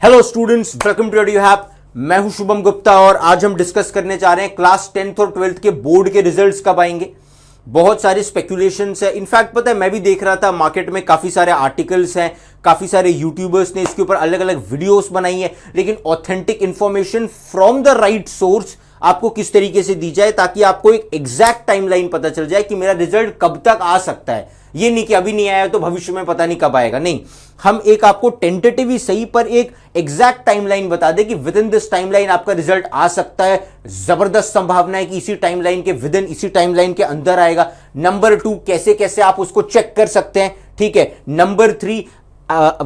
Hello students, welcome to your app. मैं हूं शुभम गुप्ता और आज हम डिस्कस करने जा रहे हैं क्लास 10th और 12th के बोर्ड के रिजल्ट्स कब आएंगे। बहुत सारे स्पेकुलेशंस है। इनफैक्ट पता है, मैं भी देख रहा था मार्केट में काफी सारे आर्टिकल्स हैं, काफी सारे यूट्यूबर्स ने इसके ऊपर अलग अलग वीडियोस बनाई है, लेकिन authentic information from the right source आपको किस तरीके से दी जाए ताकि आपको एक एग्जैक्ट टाइमलाइन पता चल जाए कि मेरा रिजल्ट कब तक आ सकता है। ये नहीं कि अभी नहीं आया तो भविष्य में पता नहीं कब आएगा। नहीं, हम एक आपको टेंटेटिव ही सही पर एक एग्जैक्ट टाइमलाइन बता दे कि विद इन दिस टाइमलाइन आपका रिजल्ट आ सकता है। जबरदस्त संभावना है कि इसी टाइमलाइन के विद इन इसी टाइमलाइन के अंदर आएगा। नंबर 2, कैसे कैसे आप उसको चेक कर सकते हैं, ठीक है। नंबर 3,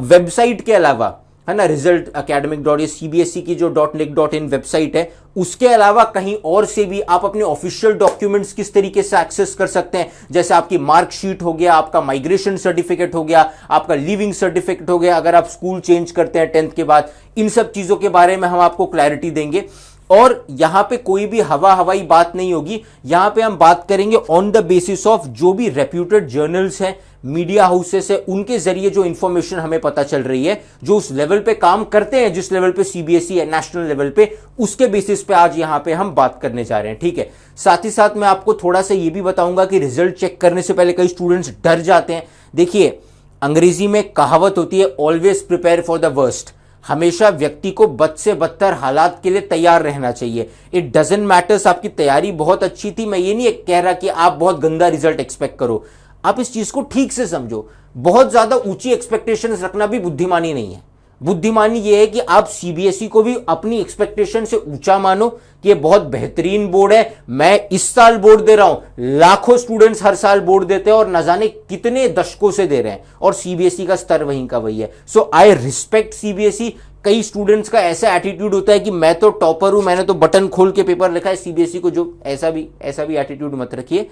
वेबसाइट के अलावा, है ना, रिजल्ट academic.in CBSE की जो .nic.in वेबसाइट है, उसके अलावा कहीं और से भी आप अपने ऑफिशियल डॉक्यूमेंट्स किस तरीके से एक्सेस कर सकते हैं। जैसे आपकी मार्कशीट हो गया, आपका माइग्रेशन सर्टिफिकेट हो गया, आपका लिविंग सर्टिफिकेट हो गया, अगर आप स्कूल चेंज करते हैं 10th के बाद, इन सब चीजों के बारे में हम आपको क्लैरिटी देंगे। और यहां पे कोई भी हवाई बात नहीं होगी। यहां पे हम बात करेंगे ऑन द बेसिस ऑफ जो भी रेप्यूटेड जर्नल्स हैं, मीडिया हाउसेस है, उनके जरिए जो इंफॉर्मेशन हमें पता चल रही है, जो उस लेवल पे काम करते हैं, जिस लेवल पे सीबीएसई है नेशनल लेवल पे, उसके बेसिस पे आज यहां पे हम बात करने जा रहे हैं, ठीक है। साथ ही साथ मैं आपको थोड़ा सा ये भी बताऊंगा कि रिजल्ट चेक करने से पहले कई स्टूडेंट्स डर जाते हैं। देखिए, अंग्रेजी में कहावत होती है, always prepare for the worst. हमेशा व्यक्ति को बद से बदतर हालात के लिए तैयार रहना चाहिए। इट डजंट मैटर्स आपकी तैयारी बहुत अच्छी थी, मैं ये नहीं कह रहा कि आप बहुत गंदा रिजल्ट एक्सपेक्ट करो। आप इस चीज को ठीक से समझो। बहुत ज्यादा ऊंची एक्सपेक्टेशंस रखना भी बुद्धिमानी नहीं है। बुद्धिमानी यह है कि आप सीबीएसई को भी अपनी एक्सपेक्टेशन से ऊंचा मानो कि ये बहुत बेहतरीन बोर्ड है। मैं इस साल बोर्ड दे रहा हूं, लाखों स्टूडेंट्स हर साल बोर्ड देते हैं और न जाने कितने दशकों से दे रहे हैं, और सीबीएसई का स्तर वहीं का वही है। सो आई रिस्पेक्ट सीबीएसई। कई स्टूडेंट्स का ऐसा एटीट्यूड होता है कि मैं तो टॉपर हूं, मैंने तो बटन खोल के पेपर लिखा है। सीबीएसई को जो ऐसा भी एटीट्यूड मत रखिए।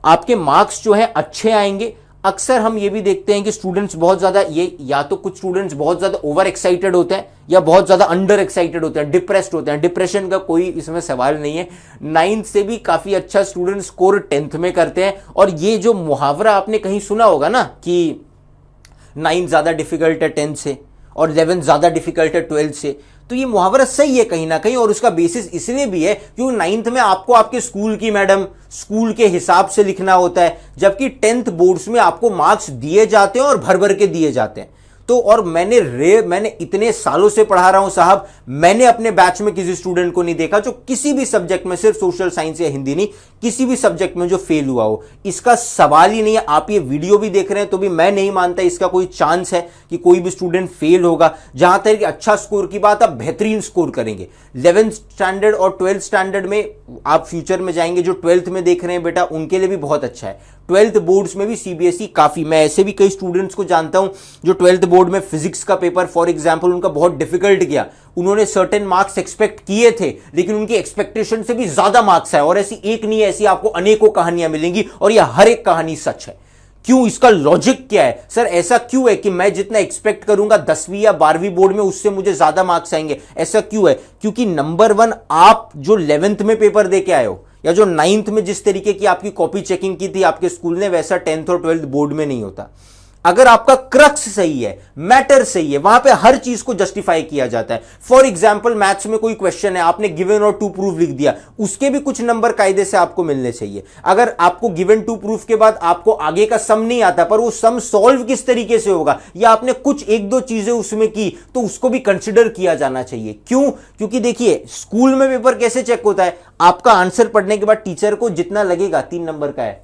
आपके मार्क्स जो है अच्छे आएंगे। अक्सर हम ये भी देखते हैं कि स्टूडेंट्स बहुत ज्यादा, ये या तो कुछ स्टूडेंट्स बहुत ज्यादा ओवर एक्साइटेड होते हैं या बहुत ज्यादा अंडर एक्साइटेड होते हैं, डिप्रेस्ड होते हैं। डिप्रेशन का कोई इसमें सवाल नहीं है। 9th से भी काफी अच्छा स्टूडेंट स्कोर 10th में करते हैं। और ये जो मुहावरा आपने कहीं सुना होगा ना कि 9th ज्यादा डिफिकल्ट है 10th से और 11th ज्यादा डिफिकल्ट है 12th से, तो ये मुहावरा सही है कहीं ना कहीं। और उसका बेसिस इसलिए भी है क्योंकि 9th में आपको आपके स्कूल की मैडम स्कूल के हिसाब से लिखना होता है, जबकि 10th बोर्ड्स में आपको मार्क्स दिए जाते हैं और भर भर के दिए जाते हैं। तो और मैंने इतने सालों से पढ़ा रहा हूं साहब, मैंने अपने बैच में किसी स्टूडेंट को नहीं देखा जो किसी भी सब्जेक्ट में, सिर्फ सोशल साइंस या हिंदी नहीं, किसी भी सब्जेक्ट में जो फेल हुआ हो। इसका सवाल ही नहीं है। आप ये वीडियो भी देख रहे हैं तो भी मैं नहीं मानता इसका कोई चांस है कि कोई भी स्टूडेंट फेल होगा। जहां तक अच्छा स्कोर की बात, आप बेहतरीन स्कोर करेंगे। 11th स्टैंडर्ड और 12th स्टैंडर्ड में आप फ्यूचर में जाएंगे, जो 12th में देख रहे हैं बेटा, उनके लिए भी बहुत अच्छा है। 12th बोर्ड्स में भी सीबीएसई काफी, मैं ऐसे भी कई स्टूडेंट्स को जानता हूं जो 12th बोर्ड में फिजिक्स का पेपर फॉर एग्जांपल उनका बहुत डिफिकल्ट गया। उन्होंने सर्टेन मार्क्स एक्सपेक्ट किए थे, लेकिन उनकी एक्सपेक्टेशन से भी ज्यादा मार्क्स आए। और ऐसी एक नहीं है, ऐसी आपको अनेकों कहानियां मिलेंगी और यह हर एक कहानी सच है। क्यों? इसका लॉजिक क्या है? सर ऐसा क्यों है कि मैं जितना एक्सपेक्ट करूंगा 10वीं या 12वीं बोर्ड में, उससे मुझे ज्यादा मार्क्स आएंगे? ऐसा क्यों है? क्योंकि नंबर 1, आप जो 11th में पेपर दे के आए हो या जो 9th में जिस तरीके की आपकी कॉपी चेकिंग की थी आपके स्कूल ने, वैसा 10th और 12th बोर्ड में नहीं होता। अगर आपका क्रक्स सही है, मैटर सही है, वहां पे हर चीज को जस्टिफाई किया जाता है। फॉर एग्जांपल, मैथ्स में कोई क्वेश्चन है, आपने गिवन और टू प्रूफ लिख दिया, उसके भी कुछ नंबर कायदे से आपको मिलने चाहिए। अगर आपको गिवन टू प्रूफ के बाद आपको आगे का सम नहीं आता, पर वो सम सॉल्व किस तरीके से होगा, या आपने कुछ एक दो चीजें उसमें की, तो उसको भी कंसिडर किया जाना चाहिए। क्यों? क्योंकि देखिए, स्कूल में पेपर कैसे चेक होता है? आपका आंसर पढ़ने के बाद टीचर को जितना लगेगा, 3 नंबर का है,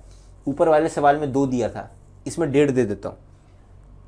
ऊपर वाले सवाल में 2 दिया था, इसमें 1.5 दे देता हूं।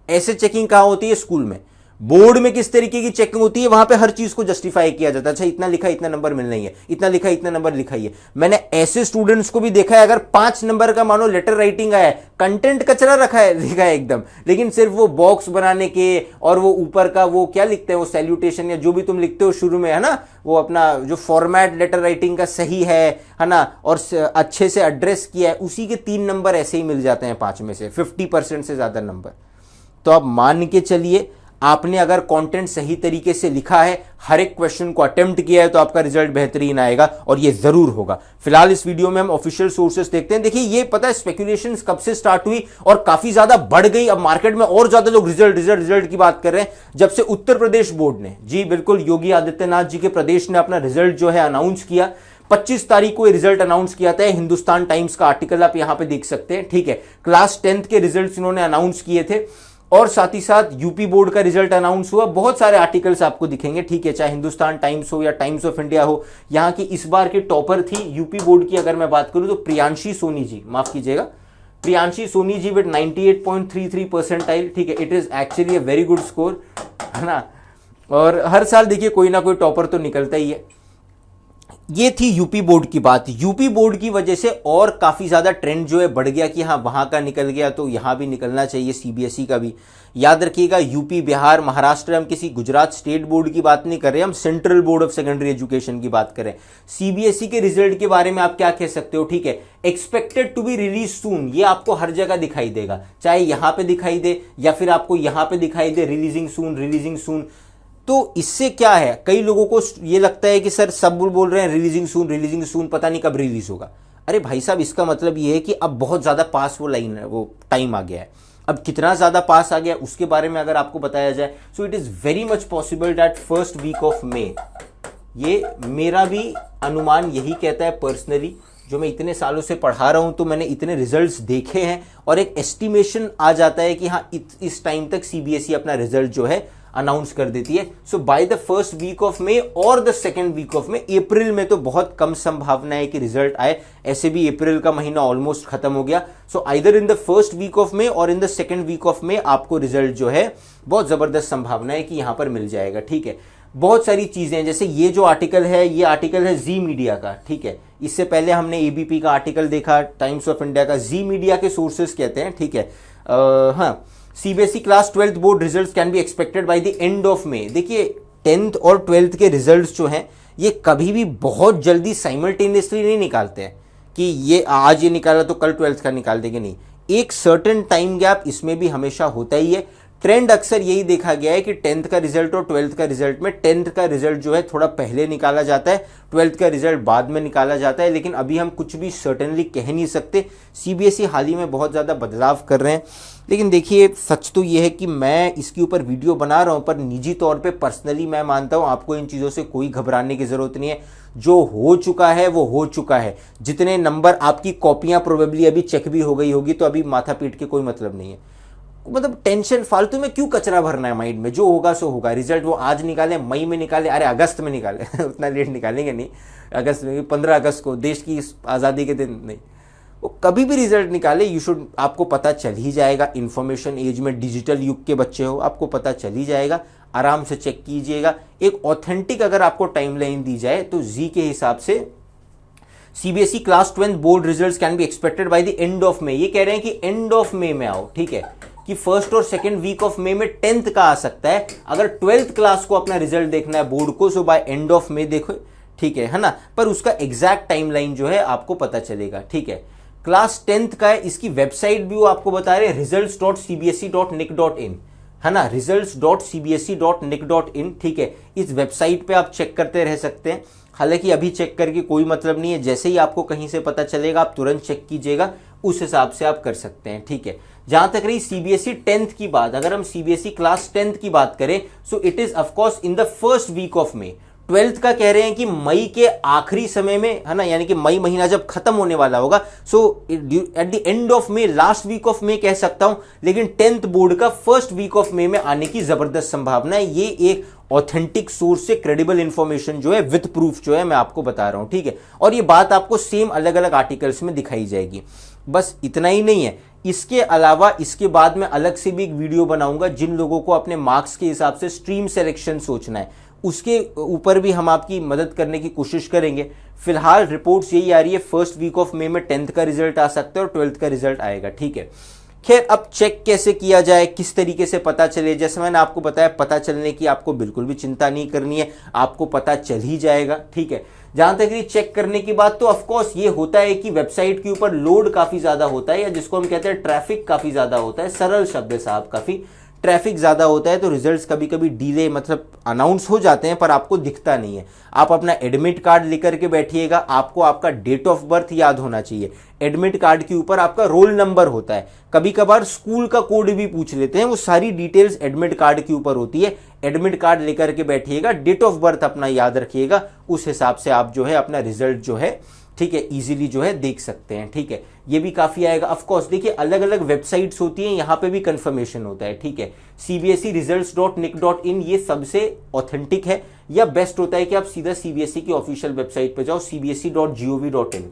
ऐसे चेकिंग कहां होती है? स्कूल में। बोर्ड में किस तरीके की चेकिंग होती है? वहां पे हर चीज को जस्टिफाई किया जाता है। अच्छा, इतना लिखा, इतना नंबर मिलना ही है, इतना लिखा, इतना नंबर लिखा ही है। मैंने ऐसे स्टूडेंट्स को भी देखा है, अगर 5 नंबर का मानो लेटर राइटिंग आया है, कंटेंट कचरा रखा है, लिखा है एकदम, लेकिन सिर्फ वो बॉक्स बनाने के और वो ऊपर का वो क्या लिखते हैं, वो सैल्यूटेशन या जो भी तुम लिखते हो शुरू में, है ना, वो अपना जो फॉर्मेट लेटर राइटिंग का सही है ना, और अच्छे से एड्रेस किया है, उसी के 3 नंबर ऐसे ही मिल जाते हैं 5 में से, 50% से ज्यादा नंबर। तो आप मान के चलिए, आपने अगर कंटेंट सही तरीके से लिखा है, हर एक क्वेश्चन को अटेम्प्ट किया है, तो आपका रिजल्ट बेहतरीन आएगा और ये जरूर होगा। फिलहाल इस वीडियो में हम ऑफिशियल सोर्सेस देखते हैं। देखिए ये पता है स्पेकुलेशंस कब से स्टार्ट हुई और काफी ज्यादा बढ़ गई, अब मार्केट में और ज्यादा लोग रिजल्ट की बात कर रहे हैं जब से उत्तर प्रदेश बोर्ड ने, जी बिल्कुल, योगी आदित्यनाथ जी के प्रदेश ने अपना रिजल्ट जो है अनाउंस किया। 25 तारीख को ये रिजल्ट अनाउंस किया था। हिंदुस्तान टाइम्स का आर्टिकल आप यहां पे देख सकते हैं, ठीक है। क्लास 10th के रिजल्ट्स इन्होंने अनाउंस किए थे और साथ ही साथ यूपी बोर्ड का रिजल्ट अनाउंस हुआ। बहुत सारे आर्टिकल्स आपको दिखेंगे, ठीक है, चाहे हिंदुस्तान टाइम्स हो या टाइम्स ऑफ इंडिया हो। यहां की इस बार की टॉपर थी यूपी बोर्ड की अगर मैं बात करूं तो प्रियांशी सोनी जी, माफ कीजिएगा, प्रियांशी सोनी जी विद 98.33 परसेंटाइल, ठीक है। It is actually a very good score, है ना। और हर साल देखिए कोई ना कोई टॉपर तो निकलता ही है। ये थी यूपी बोर्ड की बात। यूपी बोर्ड की वजह से और काफी ज्यादा ट्रेंड जो है बढ़ गया कि हाँ वहां का निकल गया तो यहां भी निकलना चाहिए, सीबीएसई का भी। याद रखिएगा यूपी, बिहार, महाराष्ट्र, हम किसी गुजरात स्टेट बोर्ड की बात नहीं कर रहे, हम central board of secondary education की बात कर रहे हैं। सीबीएसई के रिजल्ट के बारे में आप क्या कह सकते हो, ठीक है, एक्सपेक्टेड टू बी रिलीज सून, ये आपको हर जगह दिखाई देगा, चाहे यहां पे दिखाई दे या फिर आपको यहां पे दिखाई दे रिलीजिंग सून। तो इससे क्या है, कई लोगों को ये लगता है कि सर सब बोल रहे हैं रिलीजिंग सून, पता नहीं कब रिलीज होगा। अरे भाई साहब, इसका मतलब ये है कि अब बहुत ज्यादा पास वो लाइन है, वो टाइम आ गया है। अब कितना ज्यादा पास आ गया उसके बारे में अगर आपको बताया जाए, so it is very much possible that first week of May, ये मेरा भी अनुमान यही कहता है पर्सनली, जो मैं इतने सालों से पढ़ा रहा हूं तो मैंने इतने रिजल्ट्स देखे हैं और एक एस्टिमेशन आ जाता है कि हाँ इस टाइम तक सीबीएसई अपना रिजल्ट जो है अनाउंस कर देती है। So by the first week of May or the second week of May, April में तो बहुत कम संभावना है कि रिजल्ट आए, ऐसे भी अप्रैल का महीना ऑलमोस्ट खत्म हो गया। So either in the first week of May or in the second week of May आपको रिजल्ट जो है बहुत जबरदस्त संभावना है कि यहां पर मिल जाएगा, ठीक है। बहुत सारी चीजें हैं, जैसे ये जो आर्टिकल है, ये आर्टिकल है जी मीडिया का, ठीक है। इससे पहले हमने एबीपी का आर्टिकल देखा, टाइम्स ऑफ इंडिया का, जी मीडिया के सोर्सेस कहते हैं, ठीक है। हाँ, CBSE class 12th board results can be expected by the end of मे। देखिए 10th और 12th के रिजल्ट्स जो हैं ये कभी भी बहुत जल्दी साइमल्टेनियसली नहीं निकालते हैं कि ये आज ये निकाला तो कल 12th का निकाल देंगे, नहीं। एक सर्टेन टाइम गैप इसमें भी हमेशा होता ही है। ट्रेंड अक्सर यही देखा गया है कि 10th का रिजल्ट और 12th का रिजल्ट में 10th का रिजल्ट जो है थोड़ा पहले निकाला जाता है, 12th का रिजल्ट बाद में निकाला जाता है। लेकिन अभी हम कुछ भी सर्टेनली कह नहीं सकते। सीबीएसई हाल ही में बहुत ज़्यादा बदलाव कर रहे हैं, लेकिन देखिए सच तो ये है कि मैं इसके ऊपर वीडियो बना रहा हूँ, पर निजी तौर पे पर्सनली मैं मानता हूँ आपको इन चीज़ों से कोई घबराने की ज़रूरत नहीं है। जो हो चुका है वो हो चुका है। जितने नंबर आपकी कॉपियाँ प्रोबेबली अभी चेक भी हो गई होगी, तो अभी माथा पीट के कोई मतलब नहीं है। मतलब टेंशन फालतू में क्यों कचरा भरना है माइंड में, जो होगा सो होगा। रिजल्ट वो आज निकाले, मई में निकाले, अरे अगस्त में निकाले उतना लेट निकालेंगे नहीं, अगस्त में, 15 अगस्त को, देश की आज़ादी के दिन नहीं, वो कभी भी रिजल्ट निकाले, यू शुड, आपको पता चल ही जाएगा। इंफॉर्मेशन एज में, डिजिटल युग के बच्चे हो, आपको पता चल ही जाएगा। आराम से चेक कीजिएगा। एक ऑथेंटिक अगर आपको टाइमलाइन दी जाए तो जी के हिसाब से CBSE class 12 board results can be expected by the end of May. ये कह रहे हैं कि एंड ऑफ मे में आओ, ठीक है, कि फर्स्ट और सेकंड वीक ऑफ मे में 10th का आ सकता है। अगर 12th क्लास को अपना रिजल्ट देखना है बोर्ड को, सो बाय एंड ऑफ मे देखो, ठीक है ना। पर उसका एग्जैक्ट टाइमलाइन जो है आपको पता चलेगा, ठीक है। क्लास 10th का है, इसकी वेबसाइट भी वो आपको बता रहे हैं, results.cbse.nic.in, है ना, results.cbse.nic.in, ठीक है। इस वेबसाइट पे आप चेक करते रह सकते हैं। हालांकि अभी चेक करके कोई मतलब नहीं है, जैसे ही आपको कहीं से पता चलेगा आप तुरंत चेक कीजिएगा, उस हिसाब से आप कर सकते हैं, ठीक है। जहां तक रही सीबीएसई 10th की बात, अगर हम सीबीएसई क्लास 10th की बात करें, so it is of course in the first week of May. 12th का कह रहे हैं कि मई के आखिरी समय में, है ना, यानी कि मई महीना जब खत्म होने वाला होगा, so at the end of May, last week of May कह सकता हूं, लेकिन 10th बोर्ड का फर्स्ट वीक ऑफ मे में आने की जबरदस्त संभावना है। ये एक ऑथेंटिक सोर्स से क्रेडिबल इंफॉर्मेशन जो है विद प्रूफ जो है मैं आपको बता रहा हूं, ठीक है। और ये बात आपको सेम अलग अलग आर्टिकल्स में दिखाई जाएगी। बस इतना ही नहीं है, इसके अलावा इसके बाद में अलग से भी एक वीडियो बनाऊंगा। जिन लोगों को अपने मार्क्स के हिसाब से स्ट्रीम सिलेक्शन सोचना है, उसके ऊपर भी हम आपकी मदद करने की कोशिश करेंगे। फिलहाल रिपोर्ट्स यही आ रही है, फर्स्ट वीक ऑफ मे में 10th का रिजल्ट आ सकता है और 12th का रिजल्ट आएगा, ठीक है। खैर, अब चेक कैसे किया जाए, किस तरीके से पता चले, जैसे मैंने आपको बताया, पता चलने की आपको बिल्कुल भी चिंता नहीं करनी है, आपको पता चल ही जाएगा, ठीक है। जहां तक ये चेक करने की बात, तो ऑफकोर्स ये होता है कि वेबसाइट के ऊपर लोड काफी ज्यादा होता है, या जिसको हम कहते हैं ट्रैफिक काफी ज्यादा होता है। सरल शब्द है साहब, काफी ट्रैफिक ज़्यादा होता है तो रिजल्ट्स कभी कभी डिले मतलब अनाउंस हो जाते हैं पर आपको दिखता नहीं है। आप अपना एडमिट कार्ड लेकर के बैठिएगा, आपको आपका डेट ऑफ बर्थ याद होना चाहिए। एडमिट कार्ड के ऊपर आपका रोल नंबर होता है, कभी कभार स्कूल का कोड भी पूछ लेते हैं, वो सारी डिटेल्स एडमिट कार्ड के ऊपर होती है। एडमिट कार्ड लेकर के बैठिएगा, डेट ऑफ बर्थ अपना याद रखिएगा, उस हिसाब से आप जो है अपना रिजल्ट जो है ठीक है इजीली जो है देख सकते हैं। ठीक है, ये भी काफी आएगा। ऑफ कोर्स देखिए अलग अलग वेबसाइट्स होती हैं, यहाँ पे भी कंफर्मेशन होता है। ठीक है, cbseresults.nic.in ये सबसे ऑथेंटिक है या बेस्ट होता है कि आप सीधा सीबीएसई की ऑफिशियल वेबसाइट पे जाओ, cbse.gov.in।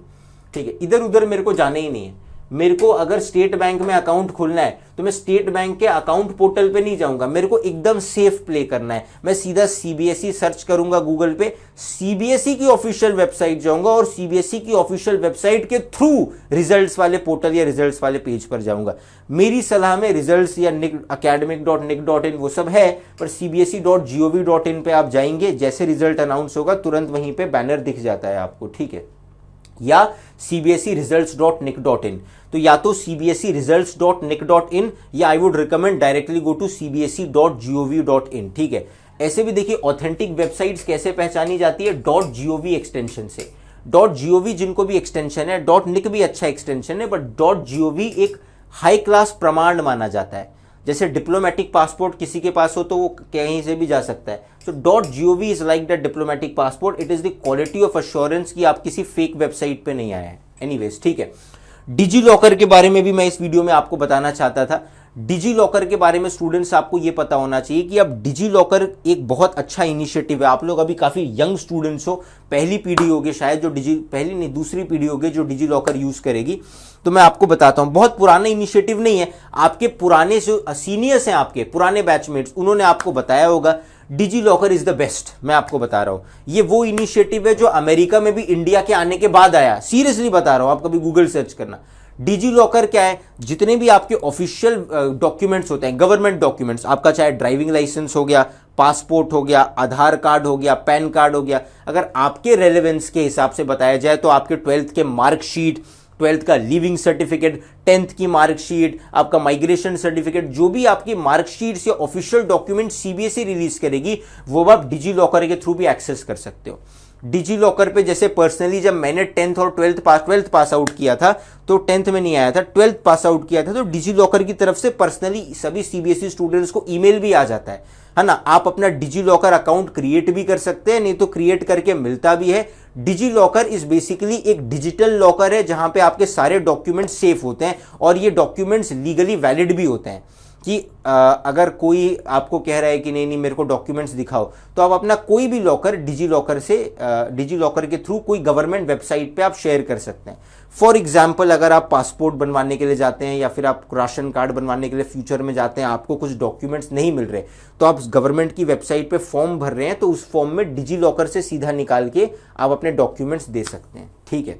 ठीक है, इधर उधर मेरे को जाना ही नहीं है। मेरे को अगर स्टेट बैंक में अकाउंट खोलना है तो मैं स्टेट बैंक के अकाउंट पोर्टल पे नहीं जाऊंगा, मेरे को एकदम सेफ प्ले करना है। मैं सीधा सीबीएसई सर्च करूंगा गूगल पे, सीबीएसई की ऑफिशियल वेबसाइट जाऊंगा और सीबीएसई की ऑफिशियल वेबसाइट के थ्रू रिजल्ट्स वाले पोर्टल या रिजल्ट्स वाले पेज पर जाऊंगा। मेरी सलाह में रिजल्ट्स या academic.nic.in वो सब है, पर cbse.gov.in पे आप जाएंगे, जैसे रिजल्ट अनाउंस होगा तुरंत वहीं पे बैनर दिख जाता है आपको। ठीक है, या cbseresults.nic.in, तो या तो cbseresults.nic.in या I would recommend directly go to cbse.gov.in। ठीक है, ऐसे भी देखिए ऑथेंटिक वेबसाइट्स कैसे पहचानी जाती है, .gov एक्सटेंशन से। .gov जिनको भी एक्सटेंशन है, .nic भी अच्छा एक्सटेंशन है, बट .gov एक हाई क्लास प्रमाण माना जाता है। जैसे डिप्लोमेटिक पासपोर्ट किसी के पास हो तो वो कहीं से भी जा सकता है। सो .gov is like that diplomatic passport, it is the quality of assurance कि आप किसी फेक वेबसाइट पे नहीं आए हैं। एनीवेज, ठीक है, डिजी लॉकर के बारे में भी मैं इस वीडियो में आपको बताना चाहता था। डिजी लॉकर के बारे में स्टूडेंट्स आपको ये पता होना चाहिए कि अब डिजी लॉकर एक बहुत अच्छा इनिशिएटिव है। आप लोग अभी काफी यंग स्टूडेंट्स हो, पहली पीढ़ी होगी शायद जो पहली नहीं दूसरी पीढ़ी होगी जो डिजी लॉकर यूज करेगी। तो मैं आपको बताता हूं, बहुत पुराना इनिशिएटिव नहीं है, आपके पुराने जो सीनियर्स हैं, आपके पुराने बैचमेट्स, उन्होंने आपको बताया होगा digi locker is the best. मैं आपको बता रहा हूं, ये वो इनिशिएटिव है जो अमेरिका में भी इंडिया के आने के बाद आया। सीरियसली बता रहा हूं, आप कभी गूगल सर्च करना। डिजी लॉकर क्या है, जितने भी आपके ऑफिशियल डॉक्यूमेंट्स होते हैं, गवर्नमेंट डॉक्यूमेंट्स, आपका चाहे ड्राइविंग लाइसेंस हो गया, पासपोर्ट हो गया, आधार कार्ड हो गया, पैन कार्ड हो गया, अगर आपके रेलेवेंस के हिसाब से बताया जाए तो आपके 12th के मार्कशीट, 12th का लिविंग सर्टिफिकेट, 10th की मार्कशीट, आपका माइग्रेशन सर्टिफिकेट, जो भी आपकी मार्कशीट या ऑफिशियल डॉक्यूमेंट सीबीएसई रिलीज करेगी वो आप डिजी लॉकर के थ्रू भी एक्सेस कर सकते हो। डिजी लॉकर पे जैसे पर्सनली जब मैंने 10th और 12th पास आउट किया था, तो 10th में नहीं आया था, 12th पास आउट किया था, तो डिजी लॉकर की तरफ से पर्सनली सभी सीबीएसई स्टूडेंट्स को ईमेल भी आ जाता है ना। आप अपना डिजी लॉकर अकाउंट क्रिएट भी कर सकते हैं, नहीं तो क्रिएट करके मिलता भी है। डिजी लॉकर इज बेसिकली एक डिजिटल लॉकर है जहां पे आपके सारे डॉक्यूमेंट सेफ होते हैं और ये डॉक्यूमेंट्स लीगली वैलिड भी होते हैं। कि अगर कोई आपको कह रहा है कि नहीं मेरे को डॉक्यूमेंट्स दिखाओ, तो आप अपना कोई भी लॉकर डिजी लॉकर के थ्रू कोई गवर्नमेंट वेबसाइट पे आप शेयर कर सकते हैं। फॉर एग्जाम्पल, अगर आप पासपोर्ट बनवाने के लिए जाते हैं या फिर आप राशन कार्ड बनवाने के लिए फ्यूचर में जाते हैं, आपको कुछ डॉक्यूमेंट्स नहीं मिल रहे, तो आप गवर्नमेंट की वेबसाइट पे फॉर्म भर रहे हैं, तो उस फॉर्म में डिजी लॉकर से सीधा निकाल के आप अपने डॉक्यूमेंट्स दे सकते हैं। ठीक है,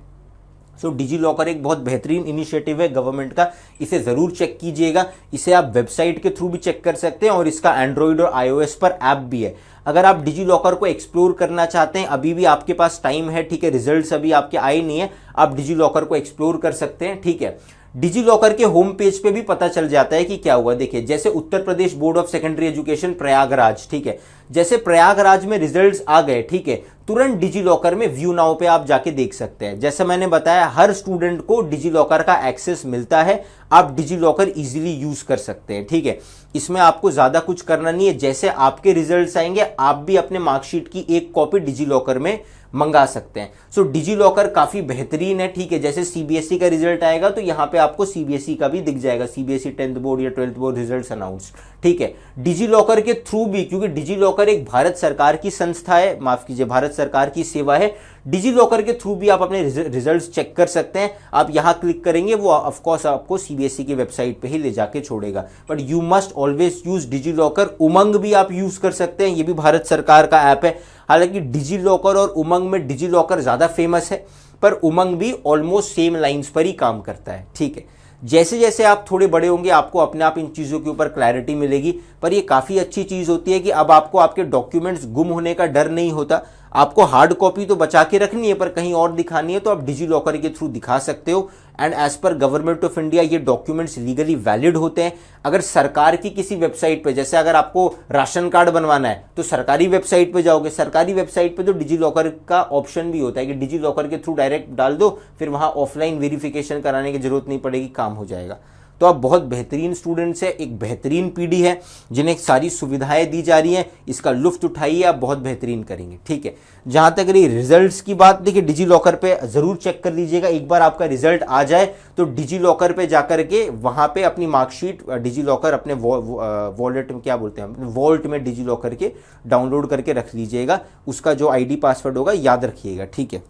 सो डिजी लॉकर एक बहुत बेहतरीन इनिशिएटिव है गवर्नमेंट का, इसे जरूर चेक कीजिएगा। इसे आप वेबसाइट के थ्रू भी चेक कर सकते हैं और इसका एंड्रॉइड और आईओएस पर ऐप भी है। अगर आप डिजी लॉकर को एक्सप्लोर करना चाहते हैं, अभी भी आपके पास टाइम है, ठीक है, रिजल्ट्स अभी आपके आए नहीं है, आप डिजी लॉकर को एक्सप्लोर कर सकते हैं। ठीक है, डिजी लॉकर के होम पेज पे भी पता चल जाता है कि क्या हुआ। देखिए, जैसे Uttar Pradesh board of secondary education Prayagraj, ठीक है, जैसे प्रयागराज में रिजल्ट्स आ गए, ठीक है, तुरंत डिजी लॉकर में व्यू नाउ पे आप जाके देख सकते हैं। जैसे मैंने बताया, हर स्टूडेंट को डिजी लॉकर का एक्सेस मिलता है, आप डिजी लॉकर इजीली यूज कर सकते हैं। ठीक है, इसमें आपको ज्यादा कुछ करना नहीं है, जैसे आपके रिजल्ट्स आएंगे आप भी अपने मार्कशीट की एक कॉपी डिजी लॉकर में मंगा सकते हैं। सो डिजी लॉकर काफी बेहतरीन है। ठीक है, जैसे सीबीएसई का रिजल्ट आएगा तो यहां पे आपको सीबीएसई का भी दिख जाएगा, सीबीएसई 10th बोर्ड या 12th बोर्ड रिजल्ट्स अनाउंस्ड। ठीक है, डिजी लॉकर के थ्रू भी, क्योंकि डिजी लॉकर एक भारत सरकार की संस्था है, माफ कीजिए भारत सरकार की सेवा है, डिजी लॉकर के थ्रू भी आप अपने रिजल्ट्स चेक कर सकते हैं। आप यहां क्लिक करेंगे, वो ऑफ कोर्स आपको सीबीएसई की वेबसाइट पे ही ले जाके छोड़ेगा, but you must always use DigiLocker. Umang भी आप यूज कर सकते हैं, ये भी भारत सरकार का ऐप है। हालांकि डिजी लॉकर और उमंग में डिजी लॉकर ज्यादा फेमस है, पर उमंग भी ऑलमोस्ट सेम लाइंस पर ही काम करता है। ठीक है, जैसे जैसे आप थोड़े बड़े होंगे आपको अपने आप इन चीजों के ऊपर क्लैरिटी मिलेगी, पर ये काफी अच्छी चीज होती है कि अब आपको आपके डॉक्यूमेंट्स गुम होने का डर नहीं होता। आपको हार्ड कॉपी तो बचा के रखनी है, पर कहीं और दिखानी है तो आप डिजी लॉकर के थ्रू दिखा सकते हो। And as per government of India ये डॉक्यूमेंट्स लीगली वैलिड होते हैं। अगर सरकार की किसी वेबसाइट पे, जैसे अगर आपको राशन कार्ड बनवाना है तो सरकारी वेबसाइट पे जाओगे, सरकारी वेबसाइट पे तो डिजी लॉकर का ऑप्शन भी होता है कि डिजी लॉकर के थ्रू डायरेक्ट डाल दो, फिर वहां ऑफलाइन वेरिफिकेशन कराने की जरूरत नहीं पड़ेगी, काम हो जाएगा। तो आप बहुत बेहतरीन स्टूडेंट्स है, एक बेहतरीन पीढ़ी है जिन्हें सारी सुविधाएं दी जा रही हैं, इसका लुफ्त उठाइए, आप बहुत बेहतरीन करेंगे। ठीक है, जहां तक रही रिजल्ट्स की बात, देखिए डिजी लॉकर पे जरूर चेक कर लीजिएगा। एक बार आपका रिजल्ट आ जाए तो डिजी लॉकर पे जाकर के वहां पे अपनी मार्कशीट डिजी लॉकर अपने वॉलेट में, क्या बोलते हैं, वॉल्ट में डिजी लॉकर के डाउनलोड करके रख लीजिएगा। उसका जो आईडी पासवर्ड होगा याद रखिएगा। ठीक है,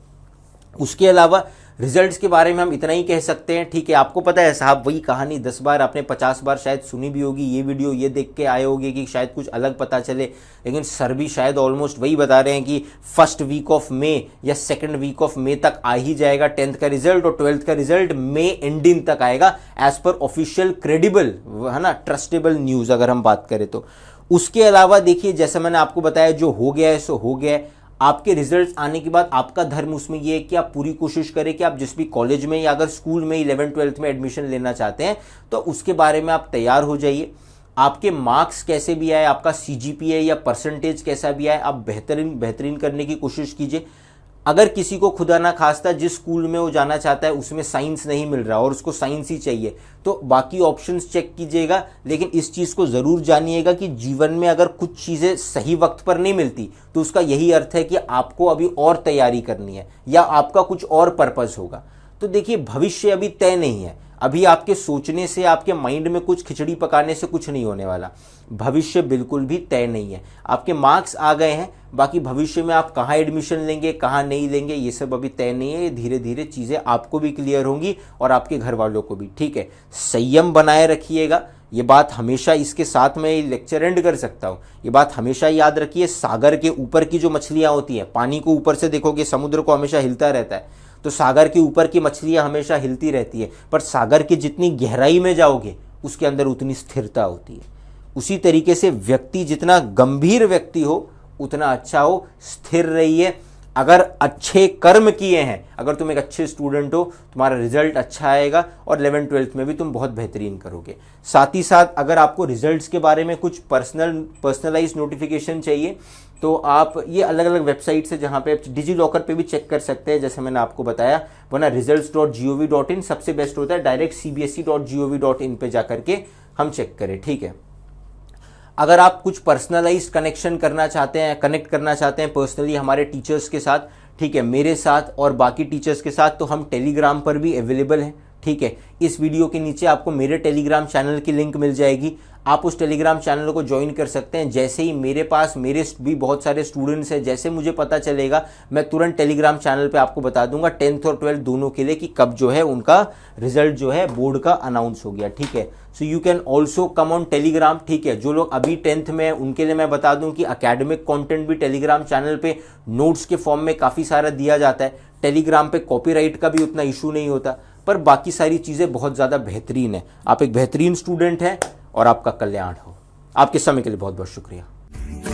उसके अलावा रिजल्ट्स के बारे में हम इतना ही कह सकते हैं। ठीक है, आपको पता है साहब, वही कहानी 10 बार आपने 50 बार शायद सुनी भी होगी, ये वीडियो ये देख के आए होगे कि शायद कुछ अलग पता चले, लेकिन सर भी शायद ऑलमोस्ट वही बता रहे हैं कि फर्स्ट वीक ऑफ मई या सेकंड वीक ऑफ मई तक आ ही जाएगा 10th का रिजल्ट, और 12th का रिजल्ट मई एंडिंग तक आएगा एज पर ऑफिशियल क्रेडिबल, है ना, ट्रस्टेबल न्यूज अगर हम बात करें तो। उसके अलावा देखिए, जैसे मैंने आपको बताया, जो हो गया है सो हो गया है। आपके रिजल्ट्स आने के बाद आपका धर्म उसमें यह है कि आप पूरी कोशिश करें कि आप जिस भी कॉलेज में या अगर स्कूल में 11th-12th में एडमिशन लेना चाहते हैं तो उसके बारे में आप तैयार हो जाइए। आपके मार्क्स कैसे भी आए, आपका सीजीपीए या परसेंटेज कैसा भी आए, आप बेहतरीन करने की कोशिश कीजिए। अगर किसी को खुदा ना खास्ता जिस स्कूल में वो जाना चाहता है उसमें साइंस नहीं मिल रहा और उसको साइंस ही चाहिए, तो बाकी ऑप्शंस चेक कीजिएगा। लेकिन इस चीज़ को ज़रूर जानिएगा कि जीवन में अगर कुछ चीज़ें सही वक्त पर नहीं मिलती तो उसका यही अर्थ है कि आपको अभी और तैयारी करनी है या आपका कुछ और पर्पस होगा। तो देखिए, भविष्य अभी तय नहीं है, अभी आपके सोचने से, आपके माइंड में कुछ खिचड़ी पकाने से कुछ नहीं होने वाला। भविष्य बिल्कुल भी तय नहीं है। आपके मार्क्स आ गए हैं, बाकी भविष्य में आप कहाँ एडमिशन लेंगे, कहाँ नहीं लेंगे, ये सब अभी तय नहीं है। ये धीरे धीरे चीज़ें आपको भी क्लियर होंगी और आपके घर वालों को भी। ठीक है, संयम बनाए रखिएगा। ये बात हमेशा, इसके साथ मैं लेक्चर एंड कर सकता हूँ, ये बात हमेशा याद रखिए। सागर के ऊपर की जो मछलियाँ होती हैं, पानी को ऊपर से देखोगे, समुद्र को हमेशा हिलता रहता है, तो सागर के ऊपर की मछलियां हमेशा हिलती रहती है, पर सागर की जितनी गहराई में जाओगे उसके अंदर उतनी स्थिरता होती है। उसी तरीके से व्यक्ति जितना गंभीर व्यक्ति हो उतना अच्छा हो, स्थिर रहिए। अगर अच्छे कर्म किए हैं, अगर तुम एक अच्छे स्टूडेंट हो, तुम्हारा रिजल्ट अच्छा आएगा और 11th-12th में भी तुम बहुत बेहतरीन करोगे। साथ ही साथ अगर आपको रिजल्ट्स के बारे में कुछ पर्सनलाइज नोटिफिकेशन चाहिए तो आप ये अलग अलग वेबसाइट से, जहाँ पे आप डिजी लॉकर पे भी चेक कर सकते हैं, जैसे मैंने आपको बताया, वरना results.gov.in सबसे बेस्ट होता है। डायरेक्ट cbse.gov.in पे जाकर के हम चेक करें। ठीक है, अगर आप कुछ पर्सनलाइज्ड कनेक्शन करना चाहते हैं, कनेक्ट करना चाहते हैं पर्सनली हमारे टीचर्स के साथ, ठीक है, मेरे साथ और बाकी टीचर्स के साथ, तो हम टेलीग्राम पर भी अवेलेबल हैं। ठीक है, इस वीडियो के नीचे आपको मेरे टेलीग्राम चैनल की लिंक मिल जाएगी, आप उस टेलीग्राम चैनल को ज्वाइन कर सकते हैं। जैसे ही मेरे भी बहुत सारे स्टूडेंट्स हैं, जैसे मुझे पता चलेगा मैं तुरंत टेलीग्राम चैनल पे आपको बता दूंगा 10th और 12th दोनों के लिए कि कब जो है उनका रिजल्ट जो है बोर्ड का अनाउंस हो गया। ठीक है, so you can also come on Telegram. ठीक है, जो लोग अभी 10th में हैं उनके लिए मैं बता दूं कि अकेडमिक कंटेंट भी टेलीग्राम चैनल पे नोट्स के फॉर्म में काफ़ी सारा दिया जाता है। टेलीग्राम पे कॉपीराइट का भी उतना इशू नहीं होता, पर बाकी सारी चीज़ें बहुत ज़्यादा बेहतरीन है। आप एक बेहतरीन स्टूडेंट हैं और आपका कल्याण हो। आपके समय के लिए बहुत बहुत शुक्रिया।